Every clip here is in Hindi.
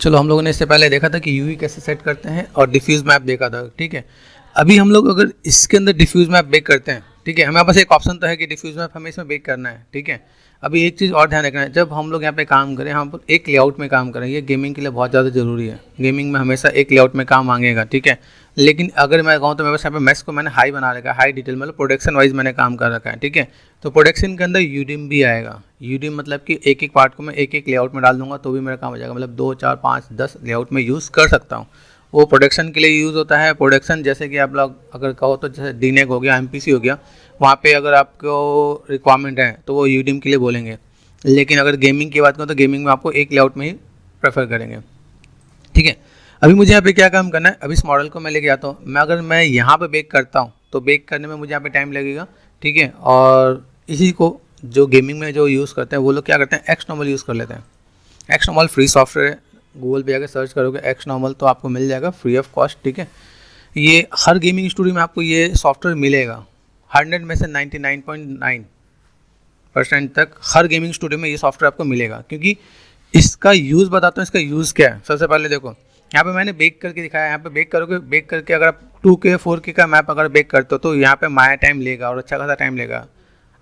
चलो हम लोगों ने इससे पहले देखा था कि यूवी कैसे सेट करते हैं और डिफ्यूज़ मैप देखा था, ठीक है। अभी हम लोग अगर इसके अंदर डिफ्यूज़ मैप बेक करते हैं, ठीक है, हमारे पास एक ऑप्शन तो है कि डिफ्यूज़ मैप हमें इसमें बेक करना है, ठीक है। अभी एक चीज़ और ध्यान रखना है, जब हम लोग यहाँ पे काम करें, हम एक लेआउट में काम करें, ये गेमिंग के लिए बहुत ज़्यादा ज़रूरी है। गेमिंग में हमेशा एक लेआउट में काम मांगेगा, ठीक है। लेकिन अगर मैं कहूँ तो मेरे पास यहाँ पे मैक्स को मैंने हाई बना रखा है, हाई डिटेल मतलब प्रोडक्शन वाइज मैंने काम कर रखा है, ठीक है। तो प्रोडक्शन के अंदर यूडिम भी आएगा। यूडिम मतलब कि एक एक पार्ट को मैं एक एक लेआउट में डाल दूंगा तो भी मेरा काम हो जाएगा, मतलब 2 4 5 10 लेआउट में यूज़ कर सकता हूँ। वो प्रोडक्शन के लिए यूज़ होता है। प्रोडक्शन जैसे कि आप लोग अगर कहो तो जैसे डीनेक हो गया, एमपीसी हो गया, वहाँ पे अगर आपको रिक्वायरमेंट है तो वो यूडिम के लिए बोलेंगे। लेकिन अगर गेमिंग की बात करूँ तो गेमिंग में आपको एक लेआउट में ही प्रेफर करेंगे, ठीक है। अभी मुझे यहाँ पे क्या काम करना है, अभी इस मॉडल को मैं लेके जाता हूँ। अगर मैं यहाँ पे बेक करता हूँ तो बेक करने में मुझे यहाँ पे टाइम लगेगा, ठीक है। और इसी को जो गेमिंग में जो यूज़ करते हैं वो लोग क्या करते हैं, एक्स नॉर्मल यूज़ कर लेते हैं। एक्स नॉर्मल फ्री सॉफ्टवेयर है, गूगल पे जाकर सर्च करोगे एक्स नॉर्मल तो आपको मिल जाएगा फ्री ऑफ कॉस्ट, ठीक है। ये हर गेमिंग स्टूडियो में आपको ये सॉफ्टवेयर मिलेगा। 100 में से 99.9% तक हर गेमिंग स्टूडियो में ये सॉफ्टवेयर आपको मिलेगा। क्योंकि इसका यूज़ बताता हूँ, इसका यूज़ क्या है। सबसे पहले देखो यहाँ पे मैंने बेक करके दिखाया। यहाँ पे बेक करोगे, बेक करके अगर आप 2K 4K का मैप अगर बेक करते हो तो यहाँ पे माया टाइम लेगा और अच्छा खासा टाइम लेगा।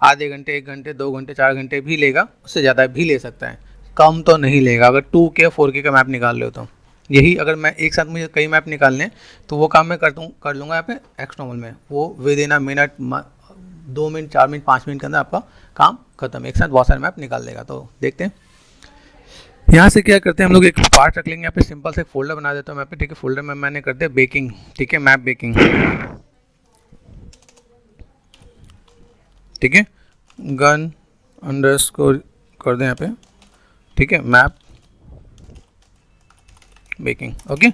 आधे घंटे, 1 घंटे, 2 घंटे, 4 घंटे भी लेगा, उससे ज़्यादा भी ले सकता है, कम तो नहीं लेगा अगर 2K 4K का मैप निकाल लो तो। यही अगर मैं एक साथ मुझे कई मैप निकालने तो वो काम मैं कर लूँगा यहाँ पे एक्स नॉर्मल में। वो with in a minute, 2 minute, 4 minute, 5 minute के अंदर आपका काम खत्म, एक साथ बहुत सारे मैप निकाल देगा। तो देखते हैं यहाँ से क्या करते हैं हम लोग, एक पार्ट रख लेंगे यहाँ पे, सिंपल से एक फोल्डर बना देता हूँ मैं पे, ठीक है। फोल्डर में मैंने कर दिया बेकिंग, ठीक है, मैप बेकिंग, ठीक है। गन अंडरस्कोर कर दें यहाँ पे, ठीक है, मैप बेकिंग, ओके।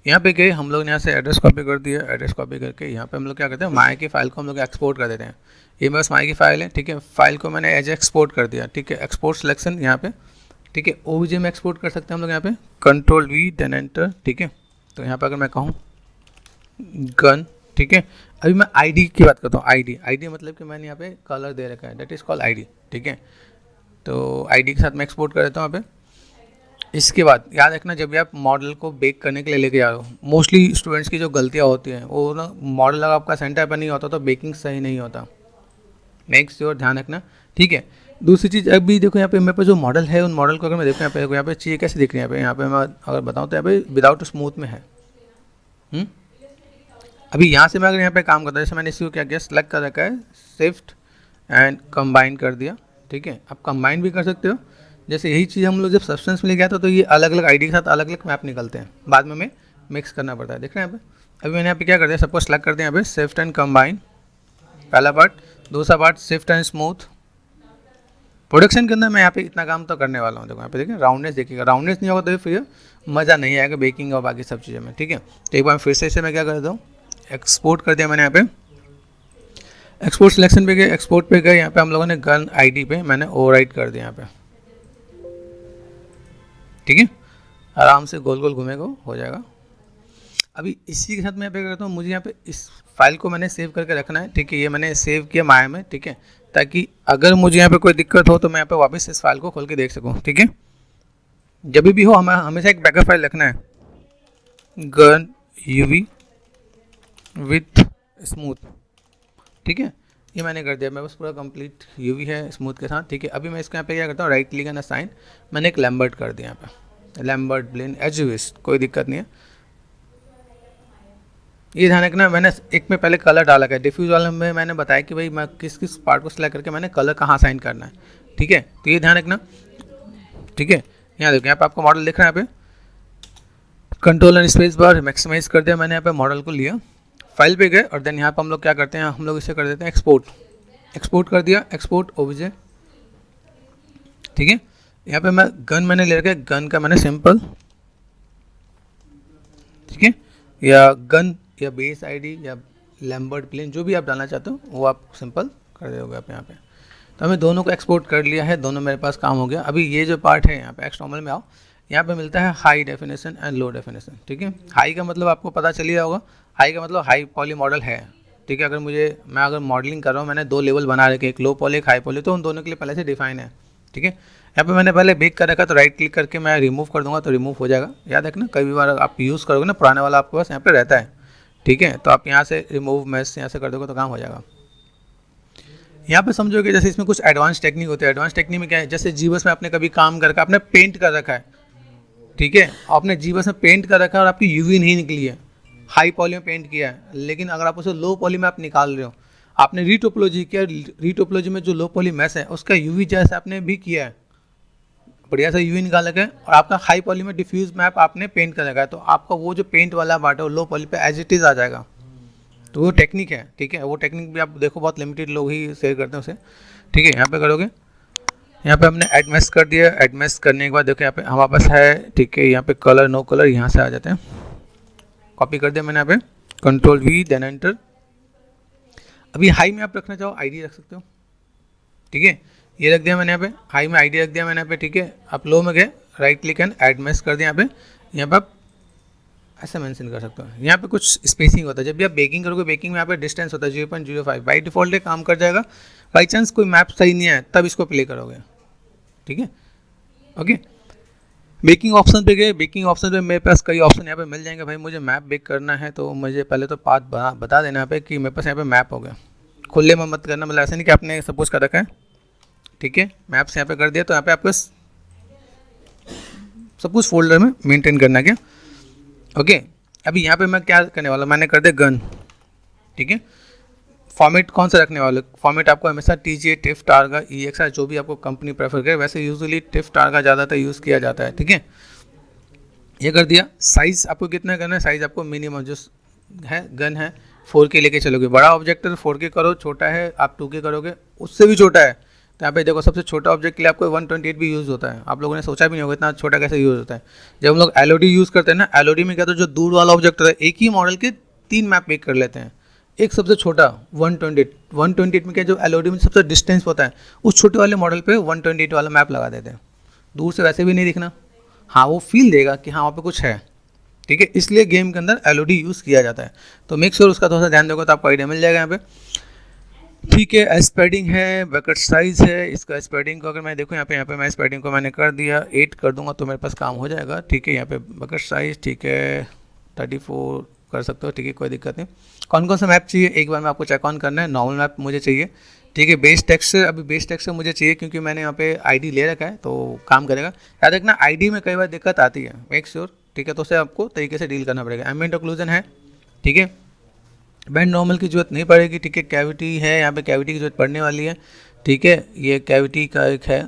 यहाँ पे गए हम लोग ने, यहाँ से एड्रेस कॉपी कर दिया। एड्रेस कॉपी करके यहाँ पे हम लोग क्या करते हैं, माया की फ़ाइल को हम लोग एक्सपोर्ट कर देते हैं। ये मेरे पास माया की फ़ाइल है, ठीक है। फाइल को मैंने एज एक्सपोर्ट कर दिया, ठीक है। एक्सपोर्ट सिलेक्शन यहाँ पे, ठीक है। ओबीजे में एक्सपोर्ट कर सकते हैं हम लोग यहाँ पे, कंट्रोल वी देन एंटर, ठीक है। तो यहाँ पे अगर मैं कहूँ गन, ठीक है। अभी मैं आईडी की बात करता हूँ। आईडी मतलब कि मैंने यहाँ पे कलर दे रखा है, दैट इज़ कॉल्ड आईडी, ठीक है। तो आईडी के साथ मैं एक्सपोर्ट कर देता हूँ यहाँ पे। इसके बाद याद रखना, जब भी आप मॉडल को बेक करने के लिए लेके जा रहे हो, मोस्टली स्टूडेंट्स की जो गलतियाँ होती हैं वो ना, मॉडल अगर आपका सेंटर पर नहीं होता तो बेकिंग सही नहीं होता। मेक श्योर, ध्यान रखना, ठीक है। दूसरी चीज़, अभी देखो यहाँ पे मेरे पास जो मॉडल है, उन मॉडल को अगर मैं देखूँ यहाँ पे चीज़ें कैसे दिख रही है। यहाँ पे मैं अगर बताऊँ तो यहाँ पे विदाउट स्मूथ में है। अभी यहाँ से मैं अगर यहाँ पे काम करता हूँ, जैसे मैंने इसको क्या किया, सेलेक्ट कर रखा है, शिफ्ट एंड कंबाइन कर दिया, ठीक है। आप कंबाइन भी कर सकते हो। जैसे यही चीज़ हम लोग जब सब्सटेंस में ले गया था तो ये अलग अलग आईडी के साथ अलग अलग मैप निकलते हैं, बाद में हमें मिक्स करना पड़ता है, देख रहे हैं यहाँ पे। अभी मैंने यहाँ पे क्या कर दिया, सबको सेलेक्ट कर दिया यहाँ पे, शिफ्ट एंड कंबाइन, पहला पार्ट। दूसरा part shift and smooth. Production के अंदर मैं यहाँ पे इतना काम तो करने वाला हूँ। देखो यहाँ पे देखिए, राउंडनेस देखिएगा, राउंडनेस नहीं होगा तो फिर मज़ा नहीं आएगा बेकिंग और बाकी सब चीज़ों में, ठीक है। तो एक बार फिर से इसे मैं क्या करता हूँ, एक्सपोर्ट कर दिया मैंने यहाँ पे। एक्सपोर्ट सिलेक्शन पे गए, एक्सपोर्ट पे गए, यहाँ पे हम लोगों ने गन आईडी पे मैंने ओवरराइट कर दिया यहाँ पे, ठीक है। आराम से गोल गोल घूमेगा, हो जाएगा। अभी इसी के साथ मैं यहाँ पे करता हूँ, मुझे यहाँ पे इस फाइल को मैंने सेव करके रखना है, ठीक है। ये मैंने सेव किया माया में, ठीक है, ताकि अगर मुझे यहाँ पे कोई दिक्कत हो तो मैं यहाँ पे वापस इस फाइल को खोल के देख सकूँ, ठीक है। जब भी हो हमें हमेशा एक बैकअप फाइल रखना है, गन यूवी विथ स्मूथ, ठीक है। ये मैंने कर दिया, मेरे पास पूरा कंप्लीट यूवी है स्मूथ के साथ, ठीक है। अभी मैं इसके यहाँ पे क्या करता हूँ, राइट क्लिक एंड असाइन, मैंने एक लैम्बर्ट कर दिया यहाँ पे, Lambert blend as you wish, कोई दिक्कत नहीं है। ये ध्यान रखना, मैंने एक में पहले कलर डाला है। डिफ्यूज वाले में मैंने बताया कि भाई मैं किस किस पार्ट को सिलेक्ट करके मैंने कलर कहाँ साइन करना है, ठीक है। तो ये ध्यान रखना, ठीक है। यहाँ देखो, यहाँ पे आपको मॉडल दिख रहा है, यहाँ पे control and space bar maximise कर दिया मैंने। यहाँ पे मॉडल को लिया, फाइल पे गए और देन यहाँ पे हम लोग क्या करते हैं, हम लोग इसे कर देते हैं एक्सपोर्ट। एक्सपोर्ट कर दिया, एक्सपोर्ट ओबीजे, ठीक है। यहाँ पे मैं गन मैंने ले रखा है, गन का मैंने सिंपल, ठीक है, या गन या बेस आईडी या लैम्बर्ट प्लेन, जो भी आप डालना चाहते हो वो आप सिंपल कर दोगे आप यहाँ पे। तो हमें दोनों को एक्सपोर्ट कर लिया है, दोनों मेरे पास काम हो गया। अभी ये जो पार्ट है यहाँ पे एक्स नॉर्मल में आओ, यहाँ पे मिलता है high definition and low definition, ठीक है। हाई का मतलब आपको पता चल ही होगा, हाई का मतलब हाई पॉली मॉडल है, ठीक है। मैं अगर मॉडलिंग कर रहा हूँ, मैंने 2 लेवल बना रखे, एक लो पॉली एक हाई पॉली, तो उन दोनों के लिए पहले से डिफाइन है, ठीक है। यहाँ पे मैंने पहले बेक कर रखा तो राइट क्लिक करके मैं रिमूव कर दूंगा तो रिमूव हो जाएगा। याद रखना कई बार आप यूज़ करोगे ना पुराने वाला आपके पास यहाँ पे रहता है, ठीक है, तो आप यहाँ से रिमूव मैश यहाँ से कर दोगे तो काम हो जाएगा। यहाँ पे समझोगे जैसे इसमें कुछ एडवांस टेक्निक होते हैं। एडवांस टेक्निक में क्या है, जैसे जीबस में आपने कभी काम करके आपने पेंट कर रखा है, ठीक है, आपने जीबस में पेंट कर रखा है और आपकी यूवी नहीं निकली है, हाई पॉली में पेंट किया है, लेकिन अगर आप उसे लो पॉली में आप निकाल रहे हो, आपने रीटोपोलॉजी किया, रीटोपोलॉजी में जो लो पॉली मैश है उसका यूवी जैसे आपने भी किया है, बढ़िया सा यूवी निकाल रखा है, और आपका हाई पॉली में डिफ्यूज मैप आपने पेंट कर रखा है, तो आपका वो जो पेंट वाला पार्ट है वो लो पॉली पे एज इट इज़ आ जाएगा। तो वो टेक्निक है, ठीक है, वो टेक्निक भी आप देखो बहुत लिमिटेड लोग ही शेयर करते हैं उसे, ठीक है। यहाँ पे करोगे, यहाँ पे हमने एड मैश कर दिया। एड मैश करने के बाद देखो यहाँ पे हमारे पास है, ठीक है, यहाँ पे कलर नो कलर यहाँ से आ जाते हैं, कॉपी कर दिया मैंने यहाँ पे, कंट्रोल वी देन एंटर। अभी हाई में आप रखना चाहो आईडी रख सकते हो, ठीक है, ये रख दिया मैंने यहाँ पे, हाई में आईडी रख दिया मैंने यहाँ पे, ठीक है। आप लो में गए, right click and add mesh कर दिया यहाँ पे आप ऐसा मेंशन कर सकते हो। यहाँ पे कुछ स्पेसिंग होता है, जब भी आप बेकिंग करोगे, बेकिंग में यहाँ पे डिस्टेंस होता है 0.05, बाई डिफॉल्ट ये काम कर जाएगा। बाई चांस कोई मैप सही नहीं है तब इसको प्ले करोगे, ठीक है, ओके। बेकिंग ऑप्शन पे गए, बेकिंग ऑप्शन पे मेरे पास कई ऑप्शन यहाँ पे मिल जाएंगे। भाई मुझे मैप बेक करना है तो मुझे पहले तो पाथ बता देना यहाँ पे कि मेरे पास यहाँ पे मैप हो गया। खुले में मत करना, मतलब ऐसा नहीं कि आपने सपोज कर रखा है, ठीक है, मैप्स यहाँ पे कर दिया तो यहाँ पे आपको सपोज फोल्डर में मेंटेन करना क्या, ओके। अभी यहाँ पे मैं क्या करने वाला, मैंने कर दिया गन, ठीक है। फॉर्मेट कौन सा रखने वाले, फॉर्मेट आपको हमेशा TGA, टिफ, टारगा, EXR जो भी आपको कंपनी प्रेफर करे, वैसे यूजुअली टिफ, टारगा ज़्यादातर यूज़ किया जाता है, ठीक है। ये कर दिया। साइज़ आपको कितना करना है, साइज़ आपको मिनिमम जो है गन है 4K लेके चलोगे, बड़ा ऑब्जेक्ट है 4K करो, छोटा है आप 2K करोगे, उससे भी छोटा है तो यहाँ पे देखो सबसे छोटा ऑब्जेक्ट के लिए आपको 128 भी यूज़ होता है। आप लोगों ने सोचा भी नहीं होगा इतना छोटा कैसे यूज़ होता है। जब हम लोग LOD यूज़ करते हैं ना, LOD में क्या, तो जो दूर वाला ऑब्जेक्ट होता है, एक ही मॉडल के 3 मैप मेक कर लेते हैं। एक सबसे छोटा 128 में क्या, जो LOD में सबसे डिस्टेंस होता है, उस छोटे वाले मॉडल पे 128 वाला मैप लगा देते हैं। दूर से वैसे भी नहीं दिखना, हाँ वो फील देगा कि हाँ वहाँ पे कुछ है, ठीक है, इसलिए गेम के अंदर LOD यूज़ किया जाता है। तो मेक श्योर उसका थोड़ा सा ध्यान दोगे तो आपको आइडिया मिल जाएगा यहाँ पे, ठीक है। स्पेडिंग है, बकेट साइज़ है, इसका स्पेडिंग को अगर मैं देखूँ यहाँ पे मैं स्पेडिंग को मैंने कर दिया 8 कर दूंगा तो मेरे पास काम हो जाएगा, ठीक है। यहाँ पे बकेट साइज़, ठीक है, 34 कर सकते हो, ठीक है, कोई दिक्कत नहीं। कौन कौन सा मैप चाहिए एक बार में आपको चेक ऑन करना है। नॉर्मल मैप मुझे चाहिए, ठीक है। बेस टेक्सचर, अभी बेस टेक्सचर मुझे चाहिए क्योंकि मैंने यहाँ पे ID ले रखा है तो काम करेगा। याद रखना ID में कई बार दिक्कत आती है, मेक श्योर, ठीक है, तो उसे आपको तरीके से डील करना पड़ेगा। एम्बिएंट ऑक्लूजन है, ठीक है, बैंड नॉर्मल की जरूरत नहीं पड़ेगी, ठीक है। कैविटी है, यहाँ पे कैविटी की जरूरत पड़ने वाली है, ठीक है, ये कैविटी का एक है।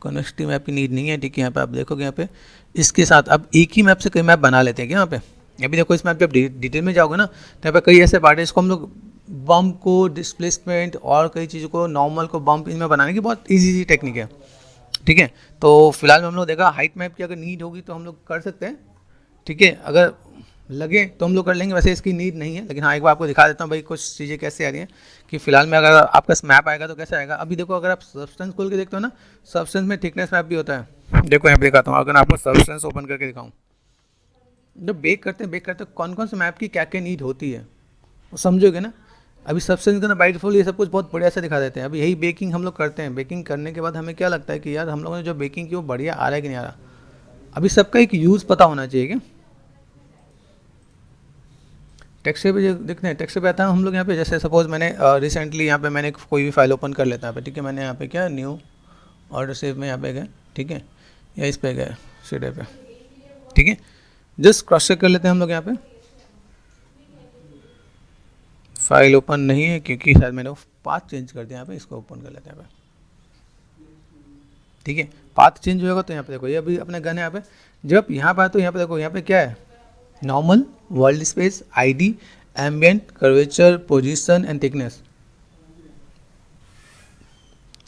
कॉन्वेक्सिटी मैप की नीड नहीं है, ठीक है। यहाँ पे आप देखोगे, यहाँ पे इसके साथ अब एक ही मैप से कई मैप बना लेते हैं क्या यहाँ पे। अभी देखो इस मैप जब डिटेल में जाओगे ना तो यहाँ पे कई ऐसे पार्ट है, इसको हम लोग बम्प को, डिस्प्लेसमेंट और कई चीज़ों को, नॉर्मल को बम्प इनमें बनाने की बहुत ईजी टेक्निक है, ठीक है। तो फिलहाल में हम लोग देखा हाइट मैप की अगर नीड होगी तो हम लोग कर सकते हैं, ठीक है, अगर लगे तो हम लोग कर लेंगे, वैसे इसकी नीड नहीं है। लेकिन हाँ एक बार आपको दिखा देता हूँ भाई कुछ चीज़ें कैसे आ रही हैं कि फिलहाल में अगर आपका मैप आएगा तो कैसे आएगा। अभी देखो अगर आप सब्सटेंस खोल के देखते हो ना, सब्सटेंस में थिकनेस मैप भी होता है। देखो यहाँ पे दिखाता हूँ, अगर आपको सब्सटेंस ओपन करके दिखाऊँ, जब बेक करते हैं कौन कौन से मैप की क्या क्या नीड होती है वो समझोगे ना। अभी सब्सटेंस के अंदर बाय डिफॉल्ट ये सब कुछ बहुत बढ़िया से दिखा देते हैं। अभी यही बेकिंग हम लोग करते हैं, बेकिंग करने के बाद हमें क्या लगता है कि यार हम लोगों ने जो बेकिंग की वो बढ़िया आ रहा है कि नहीं आ रहा। अभी सबका एक यूज़ पता होना चाहिए क्या। टेक्सचर पे जो देखते हैं, टेक्सचर पे आता है हम लोग यहाँ पे, जैसे सपोज मैंने रिसेंटली यहाँ पे मैंने कोई भी फाइल ओपन कर लेता है, ठीक है, मैंने यहाँ पे क्या न्यू ऑर्डर सेव में यहाँ पे गए, ठीक है, या इस पे गए सीडे पे, ठीक है, जस्ट क्रॉस चेक कर लेते हैं हम लोग यहाँ पे। फाइल ओपन नहीं है क्योंकि शायद मैंने पाथ चेंज कर दिया, यहाँ पे इसको ओपन कर लेते हैं यहाँ पे, ठीक है। पाथ चेंज होगा तो यहाँ पे देखो ये अभी अपने गन है यहाँ पे। जब यहाँ पे आए तो यहाँ पे देखो यहाँ पे क्या है, normal, world space, ID, ambient, curvature, position and thickness.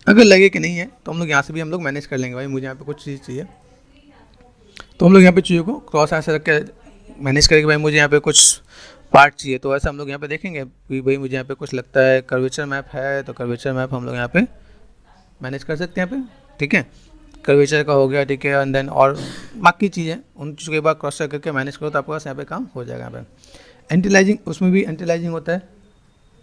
अगर लगे कि नहीं है तो हम लोग यहाँ से भी हम लोग मैनेज कर लेंगे। भाई मुझे यहाँ पे कुछ चीज़ चाहिए तो हम लोग यहाँ पे चीज़ों को क्रॉस ऐसे रख के मैनेज करेंगे। भाई मुझे यहाँ पे कुछ पार्ट चाहिए तो ऐसा हम लोग यहाँ पे देखेंगे कि भाई मुझे यहाँ पे कुछ लगता है कर्वेचर मैप है तो कर्वेचर मैप हम लोग यहाँ पे मैनेज कर सकते हैं यहाँ पे, ठीक है। कर्वेचर का हो गया, ठीक है, एंड देन और बाकी चीज़ें उन चीज़ों के बाद क्रॉस चेक करके मैनेज करो तो आपके पास यहाँ पे काम हो जाएगा। यहाँ पे एंटीलाइजिंग, उसमें भी एंटीलाइजिंग होता है,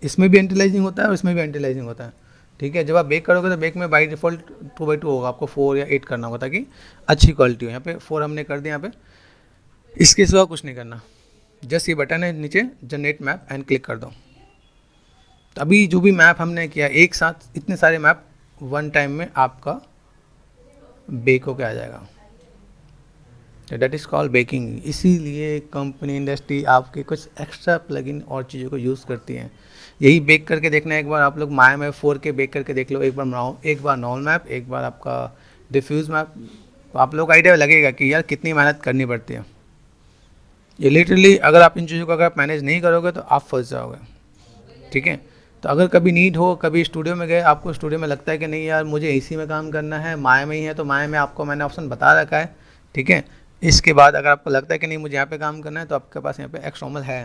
इसमें भी एंटीलाइजिंग होता है और इसमें भी एंटीलाइजिंग होता है, ठीक है। जब आप बेक करोगे तो बेक में बाई डिफ़ॉल्ट 2/2 होगा, आपको 4 या 8 करना होगा ताकि अच्छी क्वालिटी हो। यहाँ पे 4 हमने कर दिया यहाँ पे। इसके सिवा कुछ नहीं करना, जस्ट ये बटन है नीचे जनरेट मैप एंड क्लिक कर दो। तो अभी जो भी मैप हमने किया एक साथ इतने सारे मैप वन टाइम में आपका बेक होके आ जाएगा। That is called baking. इसीलिए कंपनी इंडस्ट्री आपके कुछ एक्स्ट्रा प्लगइन और चीज़ों को यूज़ करती है। यही बेक करके देखना है एक बार आप लोग माया मैप 4 के बेक करके देख लो, एक बार नॉर्मल मैप, एक बार आपका डिफ्यूज़ मैप, तो आप लोग को आइडिया लगेगा कि यार कितनी मेहनत करनी पड़ती है। ये लिटरली अगर आप इन चीज़ों को अगर आप मैनेज नहीं करोगे तो आप फंस जाओगे, ठीक है। तो अगर कभी नीड हो, कभी स्टूडियो में गए, आपको स्टूडियो में लगता है कि नहीं यार मुझे इसी में काम करना है, माया में ही है, तो माया में आपको मैंने ऑप्शन बता रखा है, ठीक है। इसके बाद अगर आपको लगता है कि नहीं मुझे यहाँ पे काम करना है, तो आपके पास यहाँ पे एक्सनॉर्मल है।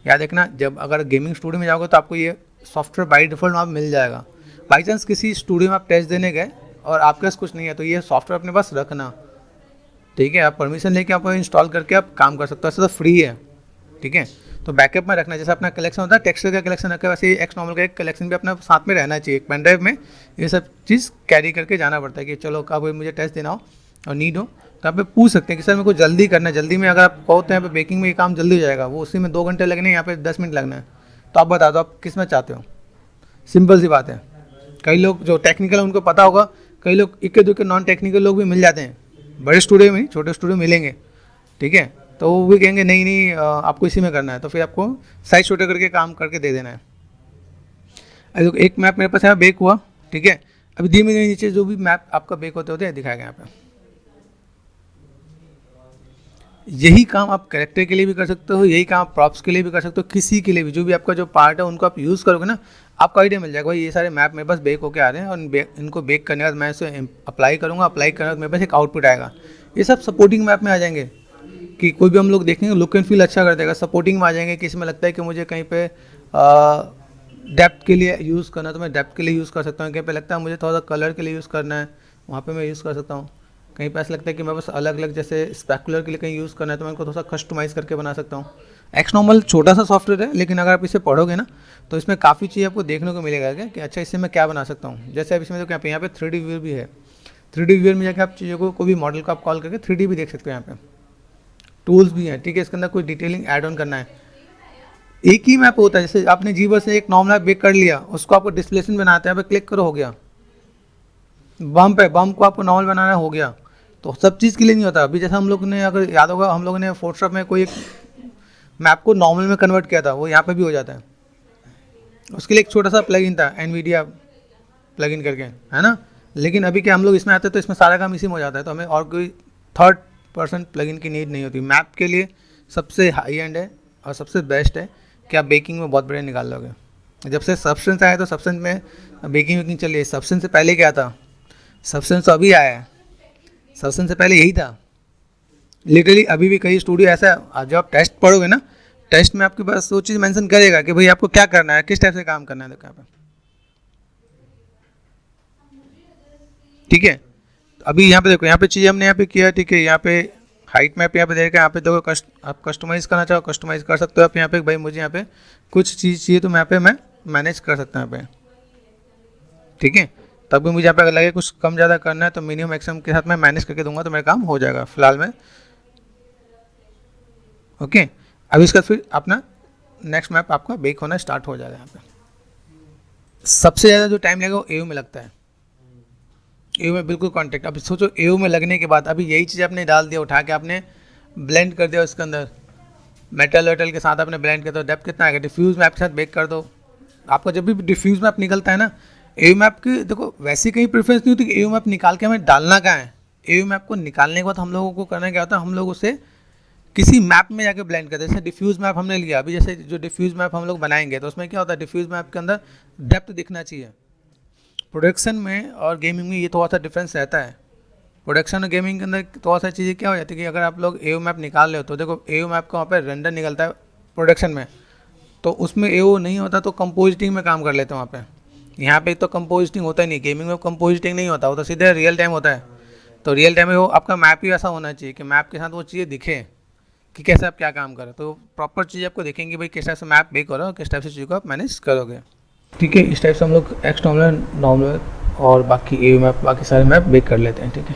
याद रखना, जब अगर गेमिंग स्टूडियो में जाओगे तो आपको ये सॉफ्टवेयर बाई डिफ़ॉल्ट वहाँ मिल जाएगा। बाई चांस किसी स्टूडियो में आप टेस्ट देने गए और आपके पास कुछ नहीं है, तो ये सॉफ्टवेयर अपने पास रखना, ठीक है। आप परमिशन लेके आप इंस्टॉल करके आप काम कर सकते हो, ऐसा तो फ्री है, ठीक है। तो बैकअप में रखना, जैसे अपना कलेक्शन होता है टेक्सचर का कलेक्शन रखा है, वैसे ही एक्स नॉर्मल का एक कलेक्शन भी अपना साथ में रहना चाहिए। एक पेन ड्राइव में ये सब चीज़ कैरी करके जाना पड़ता है कि चलो कब मुझे टेस्ट देना हो और नीड हो तो आप पूछ सकते हैं कि सर मेरे को जल्दी करना है। जल्दी में अगर आप कहो तो यहाँ पे बेकिंग में ये काम जल्दी हो जाएगा, वो उसी में 2 घंटे लगने, यहाँ पे 10 मिनट लगना है, तो आप बता दो आप किस में चाहते हो। सिंपल सी बात है। कई लोग जो टेक्निकल है उनको पता होगा, कई लोग इक्के दुक्के नॉन टेक्निकल लोग भी मिल जाते हैं, बड़े स्टूडियो में छोटे स्टूडियो मिलेंगे, ठीक है। तो वो भी कहेंगे नहीं नहीं आपको इसी में करना है, तो फिर आपको साइज छोटे करके काम करके दे देना है। अभी एक मैप मेरे पास यहाँ बेक हुआ, ठीक है। अभी धीमे धीमे नीचे जो भी मैप आपका बेक होते होते दिखाएगा यहाँ पे। यही काम आप कैरेक्टर के लिए भी कर सकते हो, यही काम आप प्रॉप्स के लिए भी कर सकते हो, किसी के लिए भी। जो भी आपका जो पार्ट है उनको आप यूज़ करोगे ना, आपको आइडिया मिल जाएगा भाई ये सारे मैप मेरे पास बेक होके आ रहे हैं, और इनको बेक करने के बाद मैं इसे अप्लाई करूँगा, अप्लाई करने के बाद मेरे पास एक आउटपुट आएगा। ये सब सपोर्टिंग मैप में आ जाएंगे कि कोई भी हम लोग देखेंगे लुक एंड फील अच्छा कर देगा। सपोर्टिंग में आ जाएंगे कि इसमें लगता है कि मुझे कहीं पे डेप्थ के लिए यूज़ करना है तो मैं डेप्थ के लिए यूज़ कर सकता हूँ, कहीं पे लगता है मुझे थोड़ा सा कलर के लिए यूज़ करना है, वहाँ पे मैं यूज़ कर सकता हूँ। कहीं पे ऐसा लगता है कि मैं बस अलग अलग जैसे स्पेकुलर के लिए कहीं यूज़ करना है तो मैं इनको थोड़ा सा कस्टमाइज़ करके बना सकता हूँ। एक्सनॉर्मल छोटा सा सॉफ्टवेयर है, लेकिन अगर आप इसे पढ़ोगे ना तो इसमें काफ़ी चीज़ आपको देखने को मिलेगा कि अच्छा इससे मैं क्या बना सकता हूँ। जैसे अब इसमें तो यहाँ पे 3D व्यूअर भी है, 3D व्यूअर में जाकर आप चीज़ों को कोई भी मॉडल को आप कॉल करके 3D भी देख सकते हो। यहाँ पे टूल्स भी हैं, ठीक है। इसके अंदर कोई डिटेलिंग ऐड ऑन करना है, एक ही मैप होता है। जैसे आपने जीवर से एक नॉर्मल मैप बेक कर लिया, उसको आपको डिस्प्लेसमेंट बनाते हैं, यहाँ पे क्लिक करो हो गया। बम को आपको नॉर्मल बनाना हो गया। तो सब चीज़ के लिए नहीं होता। अभी जैसे हम लोग ने, अगर याद होगा, हम लोगों ने फोटोशॉप में कोई एक मैप को नॉर्मल में कन्वर्ट किया था, वो यहाँ पे भी हो जाता है। उसके लिए एक छोटा सा प्लगइन था, एनवीडिया प्लगइन करके, है ना। लेकिन अभी क्या हम लोग इसमें आते हैं तो इसमें सारा काम इसी में हो जाता है, तो हमें और कोई थर्ड पर्सन प्लगइन की नीड नहीं होती। मैप के लिए सबसे हाई एंड है और सबसे बेस्ट है कि आप बेकिंग में बहुत बढ़िया निकाल लोगे। जब से सब्सटेंस आया तो सब्सटेंस में बेकिंग चल रही है। सब्सटेंस से पहले क्या था? सब्सटेंस तो अभी आया है, सब्सटेंस से पहले यही था लिटरली। अभी भी कई स्टूडियो ऐसा है, जब आप टेस्ट पढ़ोगे ना, टेस्ट में आपके पास वो चीज़ मेंशन करेगा कि भाई आपको क्या करना है, किस टाइप से काम करना है। देखो यहाँ पे, ठीक है। अभी यहाँ पे देखो, यहाँ पे चीज़ हमने यहाँ पे किया, ठीक है। यहाँ पे हाइट मैप यहाँ पे देखा, यहाँ पे देखो आप कस्टमाइज़ करना चाहो कस्टमाइज़ कर सकते हो आप। यहाँ पे भाई मुझे यहाँ पे कुछ चीज़ चाहिए तो मैं यहाँ पे मैं मैनेज कर सकता हूँ यहाँ पे, ठीक है। तब भी मुझे यहाँ पे अगर लगे कुछ कम ज़्यादा करना है तो मिनिमम मैक्सिमम के साथ मैं मैनेज करके दूंगा, तो मेरा काम हो जाएगा फिलहाल में, ओके। अब इसका फिर अपना नेक्स्ट मैप आपका बेक होना स्टार्ट हो जाएगा। यहाँ पे सबसे ज़्यादा जो टाइम लगेगा वो एयू में लगता है। एयू में बिल्कुल कॉन्टेक्ट। अब सोचो एयू में लगने के बाद अभी यही चीज़ आपने डाल दिया, उठा के आपने ब्लेंड कर दिया उसके अंदर, मेटल वेटल के साथ आपने ब्लेंड कर दो, डेप्थ कितना आएगा? डिफ्यूज़ मैप के साथ बेक कर दो। आपका जब भी डिफ्यूज़ मैप निकलता है ना, एयू मैप की देखो वैसी कहीं प्रेफरेंस नहीं होती कि एयू मैप निकाल के हमें डालना कहाँ है। एयू मैप को निकालने के बाद हम लोगों को करना क्या होता है, हम लोग उसे किसी मैप में जाके ब्लेंड करते हैं। जैसे डिफ्यूज़ मैप हमने लिया, अभी जैसे जो डिफ्यूज़ मैप हम लोग बनाएंगे तो उसमें क्या होता है, डिफ्यूज़ मैप के अंदर डेप्थ दिखना चाहिए। प्रोडक्शन में और गेमिंग में ये थोड़ा सा डिफरेंस रहता है। प्रोडक्शन और गेमिंग के अंदर थोड़ा सा चीज़ें क्या हो जाती है कि अगर आप लोग एयू मैप निकाल रहे हो तो देखो एयू मैप का वहाँ पर रेंडर निकलता है प्रोडक्शन में, तो उसमें एयू नहीं होता तो कंपोजिटिंग में काम कर लेते हैं वहाँ पे। यहाँ पे तो कंपोजिटिंग होता ही नहीं, गेमिंग में कंपोजिटिंग नहीं होता, वो तो सीधे रियल टाइम होता है। तो रियल टाइम में वो आपका मैप ही ऐसा होना चाहिए कि मैप के साथ वो चीज़ें दिखे कि कैसे आप क्या काम करें। तो प्रॉपर चीज़ आपको देखेंगे भाई किस टाइप से मैप बेक करो, किस टाइप से चीज़ को आप मैनेज करोगे। ठीक है। इस टाइप से हम लोग एक्स नॉर्मल, नॉर्मल और बाकी ए मैप, बाकी सारे मैप बेक कर लेते हैं। ठीक है।